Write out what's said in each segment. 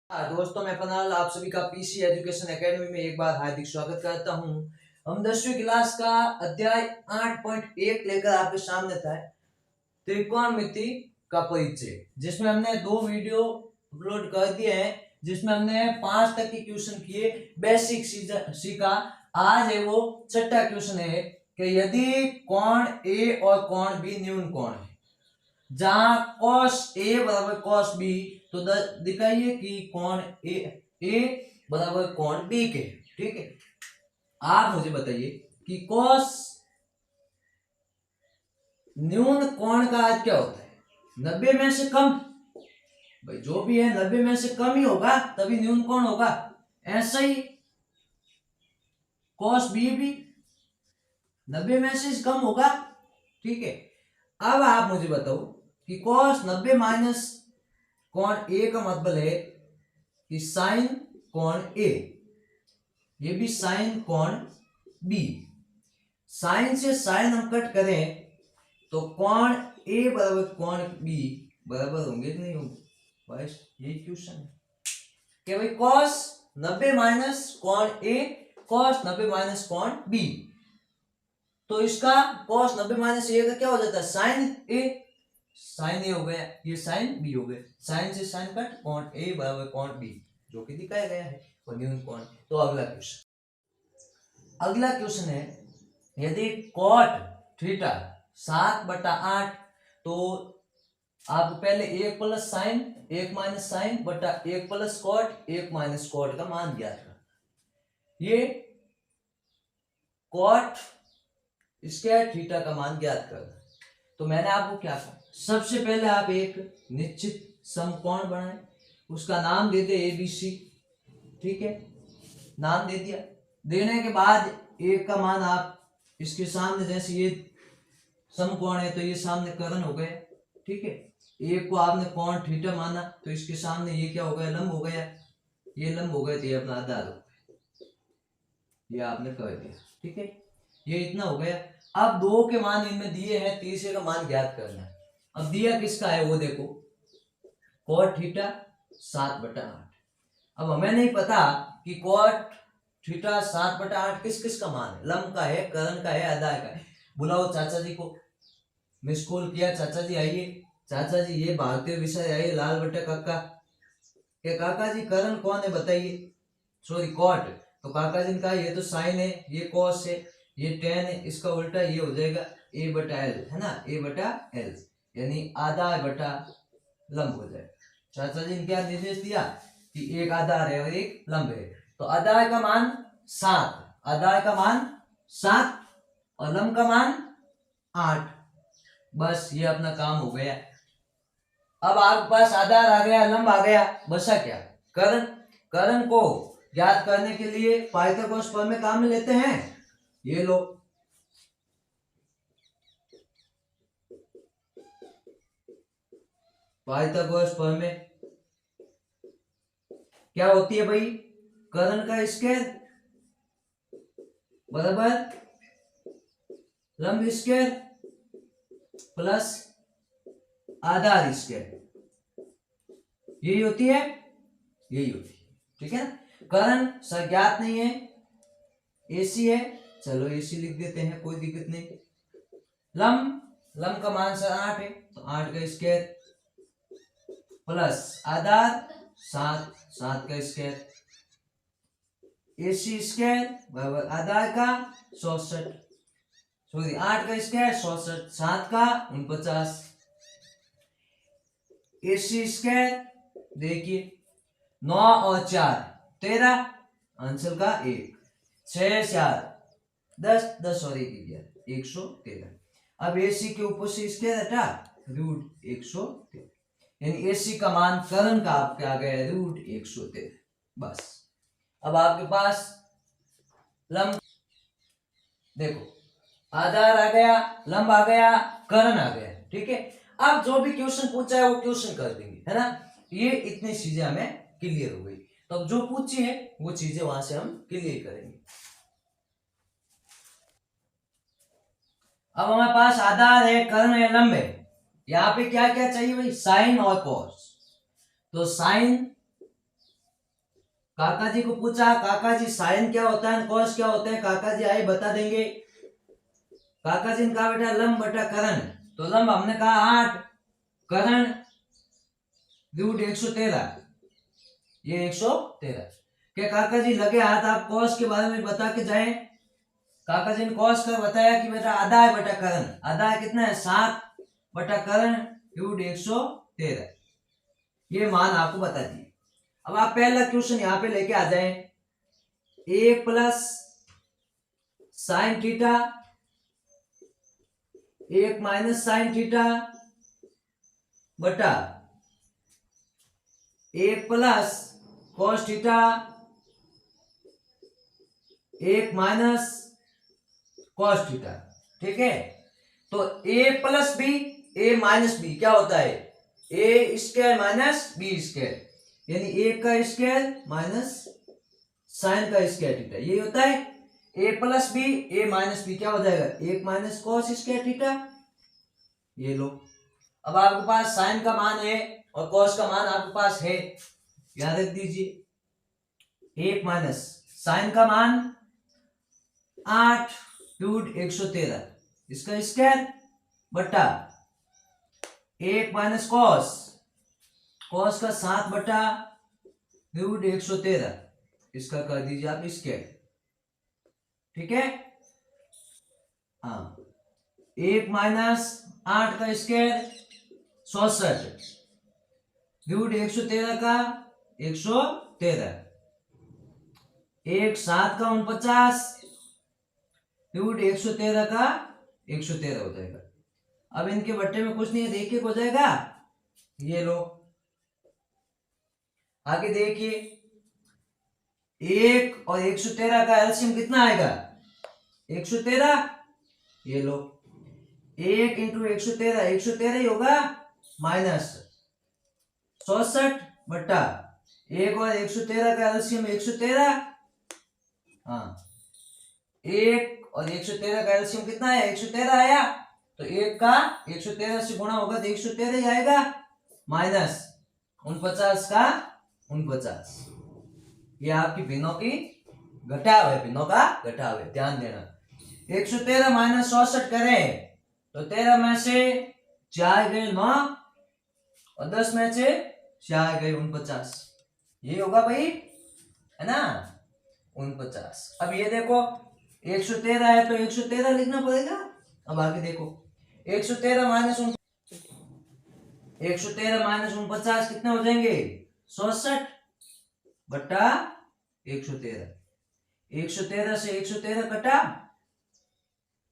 दोस्तों मैं पनाल आप सभी का पीसी एजुकेशन एकेडमी में एक बार हार्दिक स्वागत करता हूं। हम 10वीं क्लास का अध्याय 8.1 लेकर आपके सामने था, त्रिकोणमिति का परिचय, जिसमें हमने 2 वीडियो अपलोड कर दिए हैं, जिसमें हमने 5 तक के क्वेश्चन किए, बेसिक सीखा। आज है वो 6ठा क्वेश्चन है कि यदि कोण ए और कोण बी न्यून कोण है, जहां cos A बराबर cos B, तो दिखाइए कि कोण A बराबर कोण B के। ठीक है, आप मुझे बताइए कि cos न्यून कोण का अर्थ क्या होता है? 90 में से कम। भाई जो भी है 90 में से कम ही होगा, तभी न्यून कोण होगा। ऐसा ही cos B भी 90 में से कम होगा। ठीक है, अब आप मुझे बताओ कि cos 90 माइनस कोण A का मतलब है कि साइन कोण A, ये भी साइन कोण B। साइन से साइन हम कट करें तो कोण A बराबर कोण B बराबर होंगे कि नहीं होंगे? बस यही क्वेश्चन है कि भाई cos 90 माइनस कोण A, cos 90 माइनस कोण B, तो इसका cos 90 माइनस A का क्या हो जाता है? Sign A। साइन ए हो गया, ये साइन बी हो गया, साइन से साइन कट, कोण ए बराबर कोण बी, जो कि दिखाया गया है, और न्यून कोण। तो अगला क्वेश्चन है, यदि कॉट थीटा 7/8, तो आप पहले 1 प्लस साइन 1 माइनस साइन बटा 1 प्लस कॉट 1 माइनस कॉट का मान ज्ञात कर। ये कॉट स्क्वायर थीटा का मान ज्ञात कर। तो मैंने आपको क्या कहा, सबसे पहले आप एक निश्चित समकोण बनाएं, उसका नाम दे दे ABC। ठीक है, नाम दे दिया। देने के बाद एक का मान आप इसके सामने, जैसे ये समकोण है तो ये सामने कर्ण हो गया। ठीक है, एक को आपने कोण थीटा माना तो इसके सामने ये क्या हो गया? लंब हो गया। ये लंब हो गया तो ये अपना आधार हो गया, ये आपने कर दिया। ठीक है, ये इतना हो गया। अब 2 के मान इनमें दिए हैं, तीसरे का मान ज्ञात करना है। अब दिया किसका है वो देखो, cot थीटा 7/8। अब हमें नहीं पता कि cot थीटा 7/8 किस किस का मान है, लंब का है, कर्ण का है, आधार का है। बुलाओ चाचा जी को, मिस कॉल किया, चाचा जी आइए, चाचा जी ये भारतीय विषय आइए, लाल बट्टा काका के काका जी कर्ण कौन है बताइए, सॉरी cot, तो काका जी का ये तो साइन है, ये cos है, ये tan है, इसका उल्टा ये हो जाएगा A/L, है ना, A/L, यानी आधा बटा लंब हो जाए। चाचा जी ने क्या निर्देश दिया कि एक आधार है और एक लंब है, तो आधार का मान 7, आधार का मान 7 और लंब का मान 8। बस ये अपना काम हो गया। अब आपके पास आधार आ गया, लंब आ गया, बचा क्या? कर्ण। कर्ण को ज्ञात करने के लिए पाइथागोरस प्रमेय काम में लेते हैं। ये लो, पाइथागोरस प्रमेय क्या होती है भाई? कर्ण का स्क्वायर बराबर लंब स्क्वायर प्लस आधार स्क्वायर, यही होती है, यही होती है। ठीक है ना, कर्ण सज्ञात नहीं है, AC है, चलो AC लिख देते हैं, कोई दिक्कत नहीं। लंब, लंब का मान 8 है, तो 8 का स्क्वायर प्लस आधार 7, 7 का स्क्वायर, AC स्क्वायर बराबर आधार का 64, सॉरी 8 का स्क्वायर 64, 7 का 49, AC स्क्वायर देखिए 9 और 4 13, आंसर का 1, 6 4 10, 10 और 1 113। अब AC के ऊपर से स्क्वायर हटा, रूट 113, यानी AC का मान कर्ण का आपके आ गया रूट 113। बस अब आपके पास लंब देखो, आधार आ गया, लंब आ गया, कर्ण आ गया। ठीक है, अब जो भी क्वेश्चन पूछा है वो क्वेश्चन कर देंगे, है ना। ये इतनी चीजें हमें क्लियर हो गई, तो अब जो पूछी है वो चीजें वहां से हम क्लियर करेंगे। अब हमारे पास आधार है, कर्ण है, लंब है। यहाँ पे क्या क्या चाहिए भाई? साइन और कॉस। तो साइन काका जी को पूछा, काका जी साइन क्या होता है, कॉस क्या होता है, काका जी आए बता देंगे। काका जी ने कहा बेटा लंब बटा करण, तो लंब हमने कहा 8, करण रूट 113, ये 113। क्या काका जी लगे हाथ आप कॉस के बारे में बता के जाएं। काका जी ने कॉस का बताया कि बेटा आधा है बटा करण, आधा है कितना है 7 बटा करण रूट 113, ये मान आपको बता दिए। अब आप पहला क्वेश्चन यहां पे लेके आ जाएं, 1 plus sine theta 1 minus sine theta बटा 1 plus cos theta 1 minus cos theta. ठीक है, तो a plus B A minus B क्या होता है, A square minus B square, यानी ए का स्क्वायर माइनस साइन का स्क्वायर थीटा, ये होता है A plus B A minus B, क्या हो जाएगा 1 माइनस कॉस स्क्वायर थीटा। ये लो, अब आपके पास साइन का मान है और कॉस का मान आपके पास है, याद रख दीजिए। 1 माइनस साइन का मान 8 रूट 113, इसका स्क्वायर बटा 1 माइनस कॉस, कॉस का 7 बटा रूट 113, इसका कर दीजिए आप स्क्वायर। ठीक है, हाँ 1 माइनस 8 का स्क्वायर 66 रूट 113 का 113, 1 7 का 49 रूट 113 का 113 हो जाएगा। अब इनके बट्टे में कुछ नहीं है, देखिए हो जाएगा, ये लो आगे देखिए, 1 और 113 का एलसीएम कितना आएगा 113, ये लो 1 इंटू 113 113 ही होगा माइनस 66 बट्टा 1 और 113 का एलसीएम 113, हाँ 1 और 113 का एलसीएम कितना है 113 आया, तो 1 का 113 से गुणा होगा तो 113 ही आएगा, माइनस 49 का 49, ये आपकी भिन्नों की घटाव है, भिन्नों का घटाव है, ध्यान देना। 113 माइनस 66 करें तो 13 में से 4 गए 9 और 10 में से 4 गए 49, ये होगा भाई, है ना 49। अब ये देखो 113 है तो 113 लिखना पड़ेगा। अब आगे देखो 113 माइनस 49 कितने हो जाएंगे 66 बट्टा 113, 113 से 113 कटा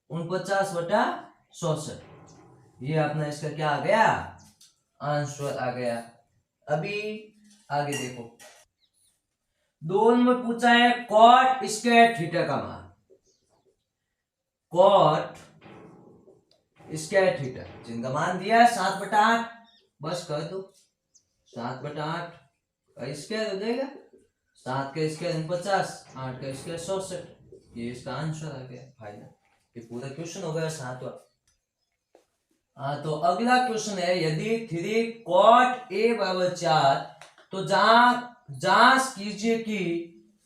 49 बटा 66, ये अपना इसका क्या आ गया आंसर आ गया। अभी आगे देखो, दोनों में पूछा है कॉट स्क्वायर थीटा का मान, कॉट स्क्वायर थीटा जिनका मान दिया है 7 बटा 8, बस कर दो 7 बटा 8 का स्क्वायर हो जाएगा, 7 का स्क्वायर 49, 8 का स्क्वायर 66, ये इसका आंसर आ गया फाइनल, ये पूरा क्वेश्चन हो गया 7वां। हाँ, तो अगला क्वेश्चन है, यदि 3 कॉट ए बराबर 4, तो जांच कीजिए कि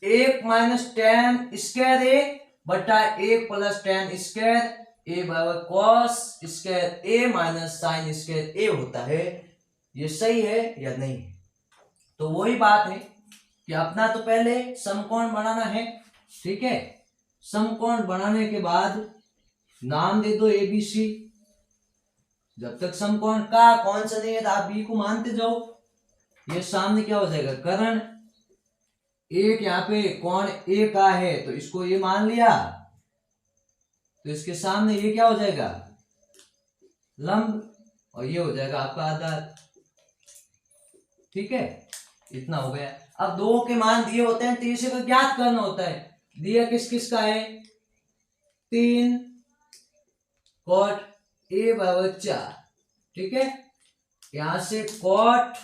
1 माइनस टेन स्क्वायर ए बटा 1 प्लस टेन स्क्वायर ए बराबर कॉस स्क्वायर ए माइनस साइन स्क्वायर ए होता है, ये सही है या नहीं है। तो वही बात है कि अपना तो पहले समकोण बनाना है, ठीक है, समकोण बनाने के बाद नाम दे दो एबीसी, जब तक समकोण का कौन सा नहीं है तो आप बी को मानते जाओ, ये सामने क्या हो जाएगा करण, एक यहाँ पे कोण ए का है तो इसको ये मान लिया, तो इसके सामने ये क्या हो जाएगा लंब, और ये हो जाएगा आपका आधार। ठीक है, इतना हो गया। अब दो के मान दिए होते हैं, तीसरे को ज्ञात करना होता है, दिया किस किस का है 3 कॉट ए बराबर 4, ठीक है, यहां से कॉट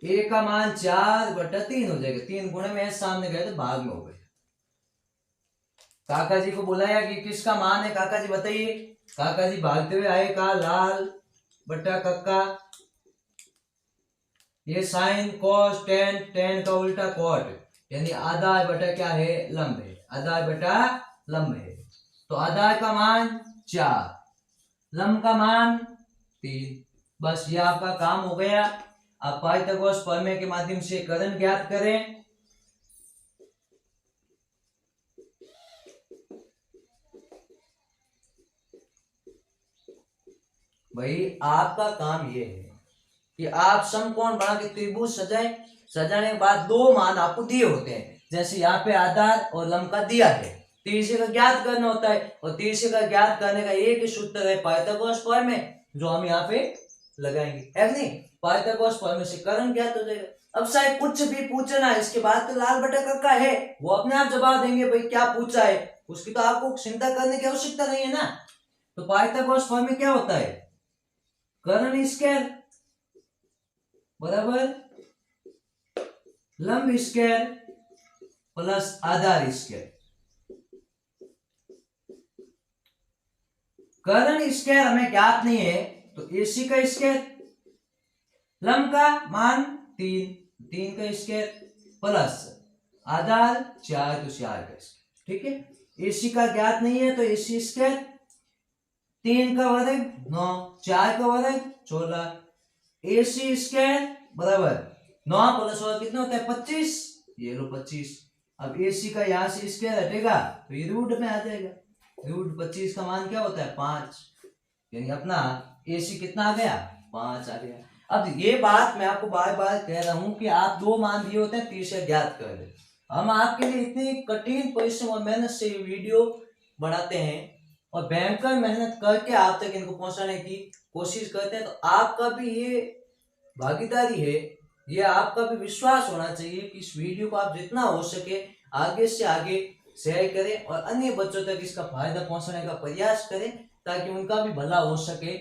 ए का मान 4 बटा 3 हो जाएगा, 3 गुणे में सामने गए तो भाग में हो गए। काका जी को बुलाया कि किसका मान है, काका जी बताइए, काका जी भागते हुए आए, कहा लाल बटा कक्का, ये साइन कॉस टेन, टेन का उल्टा कॉट, यानी आधा बटा क्या है, लंब है, आधा बटा लंब है। तो आधा का मान 4, लंब का मान 3। बस ये आपका काम हो गया। आप पाइथागोरस प्रमेय के माध्यम से कर्ण ज्ञात करें। भाई आपका काम ये है कि आप समकोण बना के त्रिभुज सजाएं। सजाने के बाद दो मान आपको दिए होते हैं, जैसे यहाँ पे आधार और लंब का दिया है, तीसरे का ज्ञात करना होता है, और तीसरे का ज्ञात करने का एक ही सूत्र है पाइथागोरस प्रमेय, जो हम यहाँ पे लगाएंगे, है नहीं। पाइथागोरस प्रमेय से कर्ण ज्ञात हो जाएगा। अब शायद कुछ भी पूछना है इसके बाद, तो लाल बटा कक्का है, वो अपने आप जवाब देंगे भाई क्या पूछा है, उसकी तो आपको चिंता करने की आवश्यकता नहीं है ना। तो पाइथागोरस प्रमेय क्या होता है, कर्ण स्क्वायर बराबर लंब स्क्वायर प्लस आधार स्क्वायर। कर्ण स्क्वायर हमें ज्ञात नहीं है, तो एसी का स्क्वायर, लंब का मान 3, 3 का स्क्वायर प्लस आधार 4, तो 4 का स्क्वायर, ठीक है। एसी का ज्ञात नहीं है तो एसी स्क्वायर, 3 का वर्ग 9, 4 का वर्ग 14, एसी स्क्वायर बराबर 9 प्लस और कितना होता है 25, ये लो 25। अब एसी का यहाँ से स्क्वायर हटेगा तो ये रूट में आ जाएगा, रूट 25 का मान क्या होता है 5, यानी अपना एसी कितना आ गया 5 आ गया। अब ये बात मैं आपको बार बार कह रहा हूं कि आप दो मान दिए होते हैं, तीसरे ज्ञात कर दे। हम आपके लिए इतनी कठिन परिश्रम और मेहनत से वीडियो बनाते हैं और भयंकर मेहनत करके आप तक इनको पहुंचाने की कोशिश करते हैं, तो आपका भी ये भागीदारी है, ये आपका भी विश्वास होना चाहिए कि इस वीडियो को आप जितना हो सके आगे से आगे शेयर करें और अन्य बच्चों तक इसका फायदा पहुंचाने का प्रयास करें, ताकि उनका भी भला हो सके,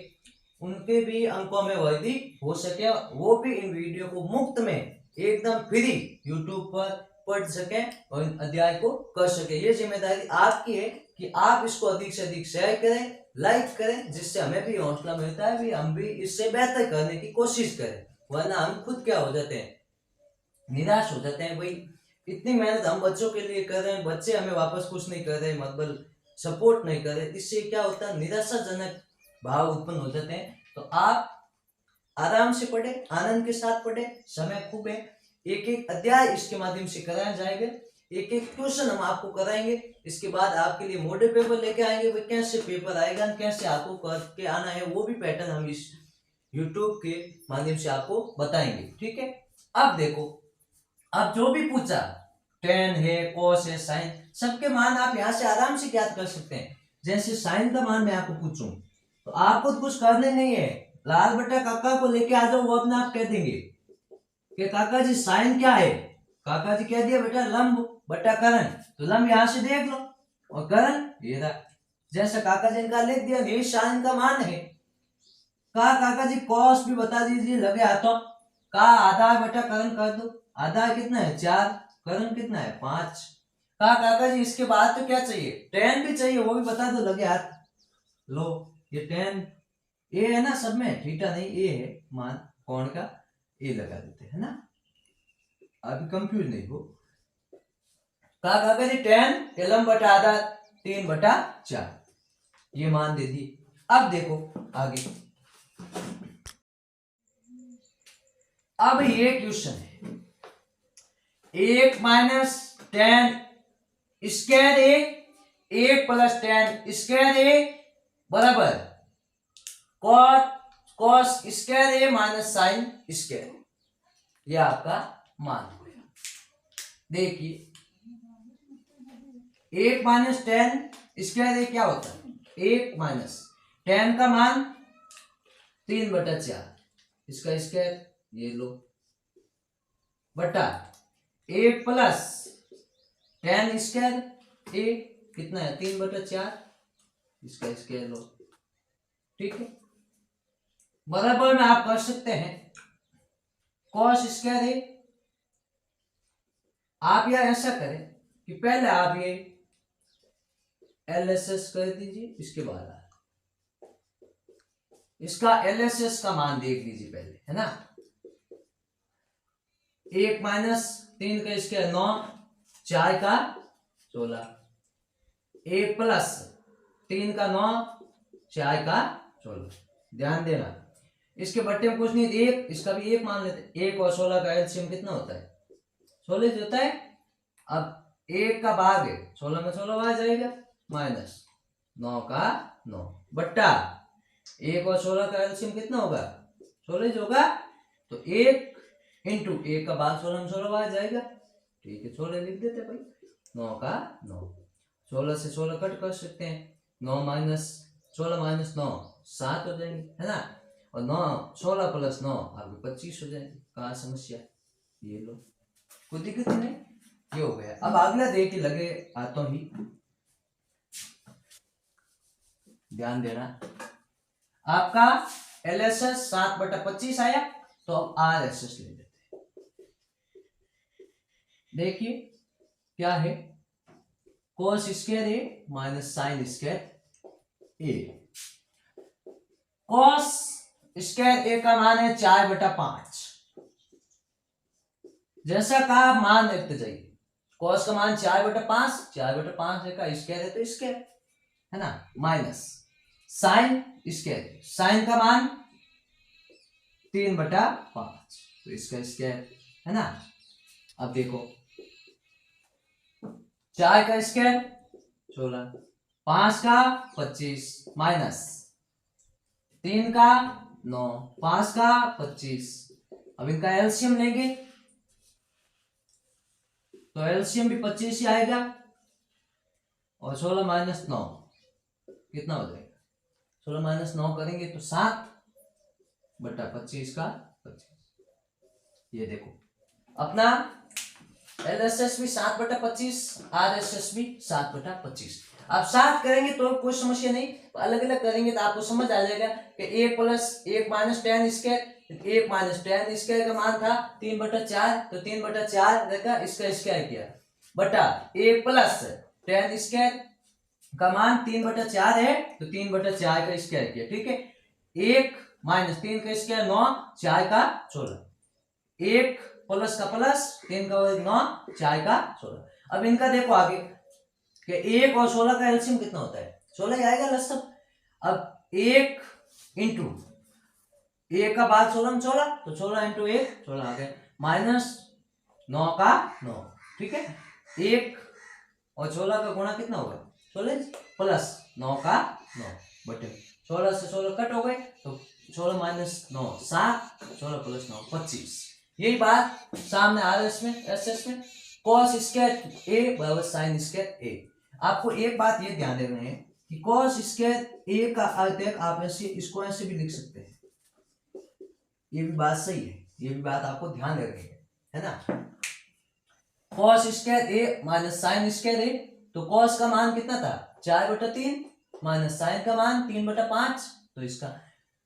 उनके भी अंकों में वृद्धि हो सके, वो भी इन वीडियो को मुफ्त में एकदम फ्री यूट्यूब पर पढ़ सके और इन अध्याय को कर सके। ये जिम्मेदारी आपकी है कि आप इसको अधिक से अधिक शेयर करें, लाइक करें, जिससे हमें भी हौसला मिलता है, भी हम भी इससे बेहतर करने की कोशिश करें। वरना हम खुद क्या हो जाते हैं, निराश हो जाते हैं। भाई इतनी मेहनत हम बच्चों के लिए कर रहे हैं, बच्चे हमें वापस कुछ नहीं कर रहे, मतलब सपोर्ट नहीं कर रहे, इससे क्या होता है निराशाजनक भाव उत्पन्न हो जाते हैं। तो आप आराम से पढ़े, आनंद के साथ पढ़े, समय खूब है, एक एक अध्याय इसके माध्यम से कराया जाएगा, एक एक क्वेश्चन हम आपको कराएंगे। इसके बाद आपके लिए मॉडल पेपर लेके आएंगे, भाई कैसे पेपर आएगा, कैसे आपको करके आना है, वो भी पैटर्न हम इस यूट्यूब के माध्यम से आपको बताएंगे, ठीक है। अब देखो, अब जो भी पूछा, टेन है, कोस है, साइन, सबके मान आप यहाँ से आराम से ज्ञात कर सकते हैं। जैसे साइन का मान मैं आपको पूछूं तो आपको तो कुछ करने नहीं है, लाल बटा काका को लेके आ जाओ, वो अपने आप कह देंगे कि काका जी साइन क्या है, काका जी कह दिया बेटा लंब बटा कर्ण, तो लंब यहाँ से देख लो और कर्ण ये रहा, जैसा काका जी का लिख दिया, ये साइन का मान है। कहा काका जी कॉस भी बता दीजिए, लगे हाथों, कहा आधा बटा कर्ण कर दो, आधा कितना है 4, कर्ण कितना है 5। कहा काका जी इसके बाद तो क्या चाहिए, टेन भी चाहिए, वो भी बता दो, लगे हाथ। लो ये टेन ए है ना, सब में थीटा नहीं ए है मान कोण का, ए लगा देते हैं ना, अभी कंफ्यूज नहीं हो। कहा काका जी टेन लंब बटा आधा 3/4, ये मान दे दी। अब देखो आगे, अब ये क्वेश्चन है, 1 माइनस 10 स्क्वायर ए, 1 प्लस 10 स्क्वायर ए बराबर कॉस स्क्वायर ए माइनस साइन स्क्वायर, यह आपका मान हो गया। देखिए 1 माइनस 10 स्क्वायर ए क्या होता है, 1 माइनस 10 का मान 3/4, इसका स्क्वायर ये लो बटा 1 प्लस 10 स्क्वायर ए कितना है 3/4, इसका स्क्वायर लो, ठीक है। बराबर में आप कर सकते हैं कॉस स्क्वायर ए, आप यह ऐसा करें कि पहले आप ये LHS कर दीजिए, इसके बाद इसका LHS का मान देख लीजिए पहले, है ना। 1 माइनस 3 का स्क्वायर 9, 4 का 16, 1 प्लस 3 का 9, 4 का 16। ध्यान देना, इसके बट्टे में कुछ नहीं, एक इसका भी एक मान लेते। 1 और 16 का एलसीएम कितना होता है? 16 होता है। अब 1 का भाग है 16 में 16 आ जाएगा, माइनस 9 का 9 बट्टा 1 और 16 का एलसीएम कितना होगा? 16 होगा। तो 1 इंटू 1 का भाग 16 में 16 आ जाएगा। ठीक है, 16 लिख देते भाई। 9 का 9, 16 से 16 कट कर सकते हैं। 9 माइनस 16 माइनस 9 7 हो जाएंगे, है ना। और 9 16 प्लस 9 आपके 25 हो जाएंगे। कहाँ समस्या? ये लो, कोई दिक्कत नहीं, ये हो गया। अब अगला देख के लगे हाथों ही, ध्यान देना। आपका एलएसएस 7/25 आया, तो अब आरएसएस ले लेते हैं। देखिए क्या है, कोस स्क्वायर ए माइनस साइन स्क्वायर ए। कोस स्क्वायर ए का मान है 4/5। जैसा का मान देखते जाइए, कोस का मान 4/5, 4/5 का स्क्वायर है तो स्क्वायर, है ना, माइनस साइन स्क्वायर, साइन का मान 3/5 तो इसका स्क्वायर, है ना। अब देखो 4 का स्क्वायर 16, 5 का 25 माइनस 3 का 9, 5 का 25। अब इनका एलसीएम लेंगे तो एलसीएम भी 25 ही आएगा, और 16 माइनस 9 कितना हो जाएगा? 16 माइनस 9 करेंगे तो 7/25 का 25। ये देखो अपना एलएसएस भी 7/25, आरएसएस भी 7/25। आप 7 करेंगे तो कोई समस्या नहीं, अलग अलग करेंगे तो आपको समझ आ जाएगा कि 1 plus 1 minus ten square, 1 minus ten square का मान था 3/4, तो 3/4 देखा, इसका स्क्वायर किया बटा 1 प्लस टेन स्क्वायर का मान 3/4 है, तो 3/4 का स्क्वायर किया। ठीक है, 1 माइनस 3 का स्क्वायर 9, 4 का 16, 1 प्लस का प्लस 3 का 9, 4 का 16। अब इनका देखो आगे कि 1 और 16 का एलसीएम कितना होता है? 16 ही आएगा लसम। अब 1 इंटू 1 का भाग 16 में 16, तो 16 इंटू 1 16 आ गया, माइनस 9 का 9। ठीक है, 1 और 16 का गुणा कितना होगा? 16 प्लस 9 का 9 बटे 16 से 16 कट हो गए, तो 16 माइनस 9 7, 16 प्लस 9 25। यही बात सामने आरएस में, एसएस में, cos स्क्वायर ए बराबर साइन स्क्वायर ए। आपको एक बात ये ध्यान देना है कि cos स्क्वायर ए का अर्थ आप ऐसे इसको ऐसे भी लिख सकते हैं, ये भी बात सही है, ये भी बात आपको ध्यान रखनी है ना। cos स्क्वायर ए माइनस साइन स्क्वायर ए, तो cos का मान कितना था? 4/3 माइनस साइन का मान 3/5, तो इसका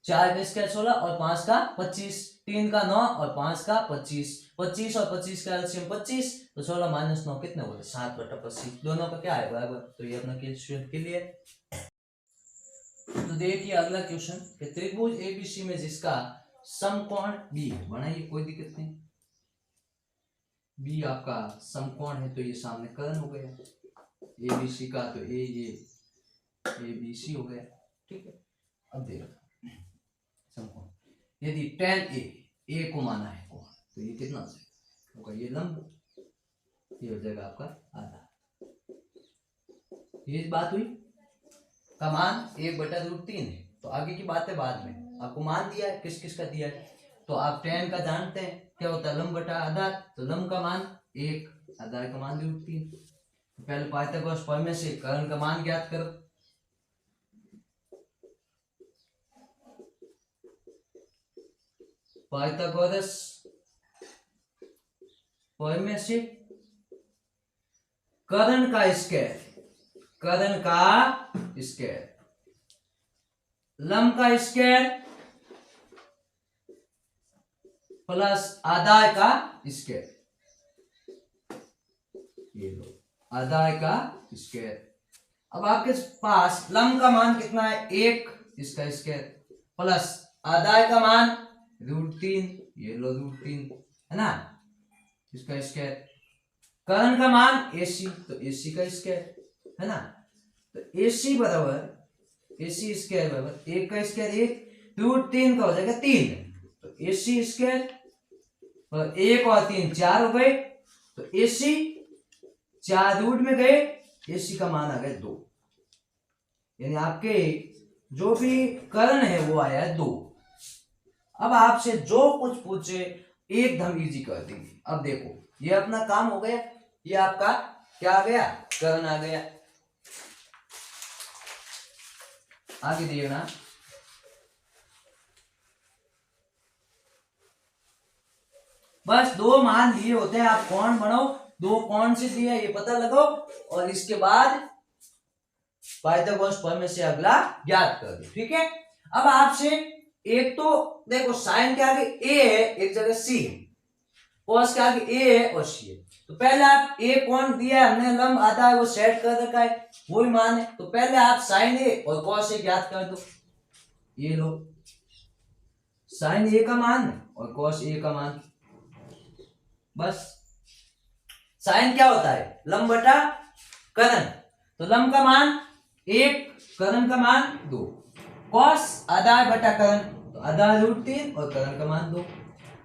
4 का स्क्वायर 16 और 5 का 25, 3 का 9 और 5 का 25, 25 और 25 का एलसीएम 25, तो 16 माइनस 9 कितने हुए? 7/25। दोनों का क्या है बराबर, तो ये अपना क्वेश्चन क्लियर। तो देखिए अगला क्वेश्चन कि त्रिभुज एबीसी में जिसका समकोण बी है, बनाइए, कोई दिक्कत नहीं। बी आपका समकोण है, तो ये सामने कर्ण हो गया एबीसी का, तो ये एबीसी हो गया। ठीक है, अब देखो समकोण, यदि tan ए को माना है कोण, तो ये कितना होगा? ये लंब, ये हो जाएगा आपका आधा। ये बात हुई, का मान 1/√3 है। तो आगे की बातें बाद में, आपको मान दिया है, किस किस का दिया है, तो आप tan का जानते हैं क्या होता है? लंब बटा आधार, तो लंब का मान 1, आधार का मान √3। तो पहले पाइथागोरस प्रमेय से कर्ण का मान ज्ञात करो। पाइथागोरस प्रमेय से कर्ण का स्क्वायर, कर्ण का स्क्वायर, लंब का स्क्वायर प्लस आधार का स्क्वायर, ये लो आधार का स्क्वायर। अब आपके पास लंब का मान कितना है? 1, इसका स्क्वायर प्लस आधार का मान √3, ये लो √3, है ना। इसका स्क्वायर। कर्ण का मान AC, तो AC का स्क्वायर है ना। तो AC बराबर AC स्क्वायर बराबर 1 का स्क्वायर 1, रूट 3 का हो जाएगा 3, तो AC स्क्वायर और 1 और 3 4 हो गए, तो AC 4 रूट में गए, AC का मान आ गया 2, यानी आपके जो भी कर्ण है वो आया है 2। अब आपसे जो कुछ पूछे एकदम इजी कर देंगे। अब देखो ये अपना काम हो गया, ये आपका क्या आ गया, कर्ण आ गया। आगे दिए ना, बस 2 मान दिए होते हैं, आप कौन बनाओ, 2 कौन से दिया ये पता लगाओ और इसके बाद पाइथागोरस प्रमेय से अगला ज्ञात कर दो। ठीक है। अब आपसे एक तो देखो साइन के आगे ए है, एक जगह सी है, कॉस के आगे ए है और सी है, तो पहले आप ए कौन दिया है हमने, लंब आता है वो सेट कर रखा है, वही मान है, तो पहले आप साइन ए और कॉस ए ज्ञात कर दो। ये लो साइन ए का मान और कॉस ए का मान, बस। साइन क्या होता है, लंब बटा कर्ण, तो लंब का मान 1, कर्ण का मान 2, कॉस आधा बटा कर्ण, तो आधा रूट 3 और कर्ण का मान 2।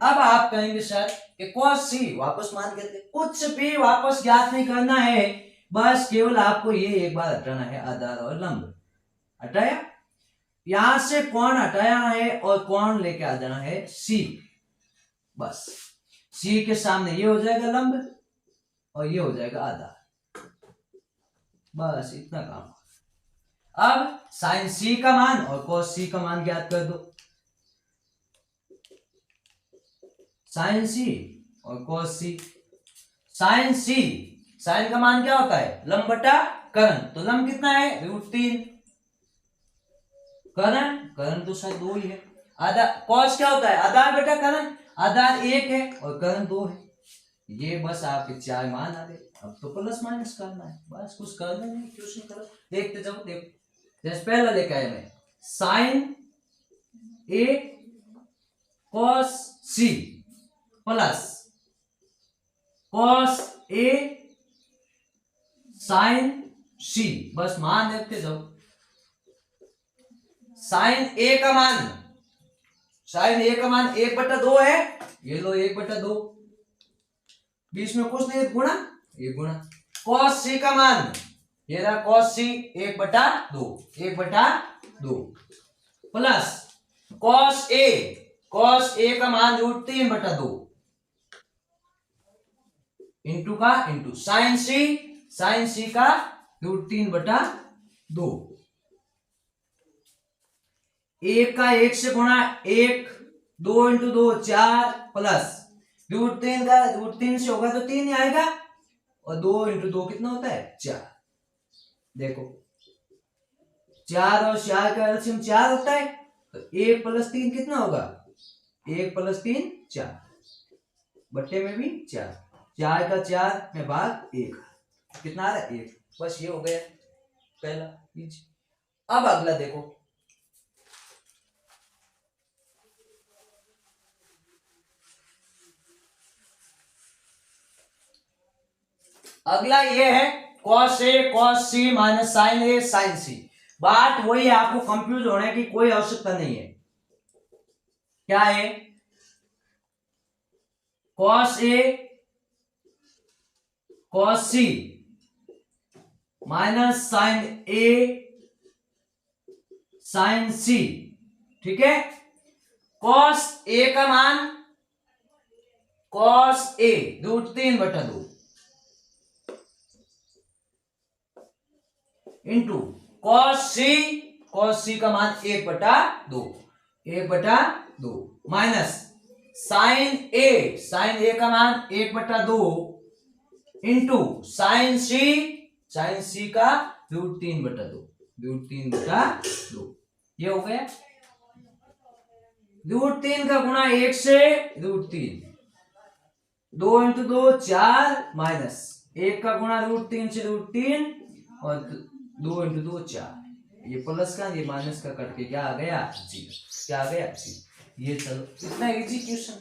अब आप कहेंगे सर कि कॉस सी वापस मान कहते, कुछ भी वापस ज्ञात नहीं करना है, बस केवल आपको ये एक बार हटाना है, आधार और लंब हटाया, यहां से कोण हटाया है और कोण लेके आ जाना है सी, बस। सी के सामने ये हो जाएगा लंब और ये हो जाएगा आधार, बस इतना काम। अब साइन सी का मान और कॉस सी का मान ज्ञात कर दो। साइन सी और कॉस सी, साइन सी, साइन का मान क्या होता है, लंब बटा कर्ण, तो लंब कितना है रूट 3, कर्ण, कर्ण तो शायद 2 ही है, आधा, कॉस क्या होता है आधार बटा कर्ण, आधार 1 है और कर्ण 2 है। ये बस आपके 4 मान आ गए। अब तो प्लस माइनस करना है, बस कुछ करना नहीं, क्वेश्चन करो, देखते जाओ। देखो जैसे पहला लेके आए मैं, sign A cos C plus cos A sign सी, बस मान देखते जाओ। साइन ए का मान, साइन ए का मान 1/2 है, ये लो 1/2, बीच में कुछ नहीं, गुणा, ये गुणा। कॉस सी का मान, ये रहा cos C 1/2, 1/2 plus cos A, cos A का मान रूट 3/2 इंटू का इंटू साइन सी, साइन सी का रूट 3/2, 1 का 1 से गुणा 1, 2 इंटू 2 4 प्लस रूट 3 का रूट 3 से होगा तो 3 ही आएगा और 2 इंटू 2 कितना होता है 4। देखो 4 और 4 का एलसीएम 4 होता है, तो 1 + 3 कितना होगा, 1 + 3 4, बट्टे में भी 4, 4 का 4 में भाग 1, कितना आ रहा है 1, बस ये हो गया पहला चीज। अब अगला देखो, अगला ये है cos A cos C minus sine A sine C। बात वही है, आपको कंफ्यूज होने की कोई आवश्यकता नहीं है। क्या है, cos A cos C minus sine A sine C, ठीक है। cos A का मान cos A root 3/2 into cos C का मान 1/2, 1/2 माइनस साइन A का मान 1/2 इंटू साइन C का रूट 3/2, ये हो गया। रूट 3 का गुणा 1 से रूट 3, 2 इंटू 2 4 माइनस 1 का गुणा रूट 3 से रूट 3 और 2 इंटू 2 4, ये प्लस का ये माइनस का कट के क्या आ गया 0, क्या आ गया 0। ये चलो इतना इजी क्वेश्चन।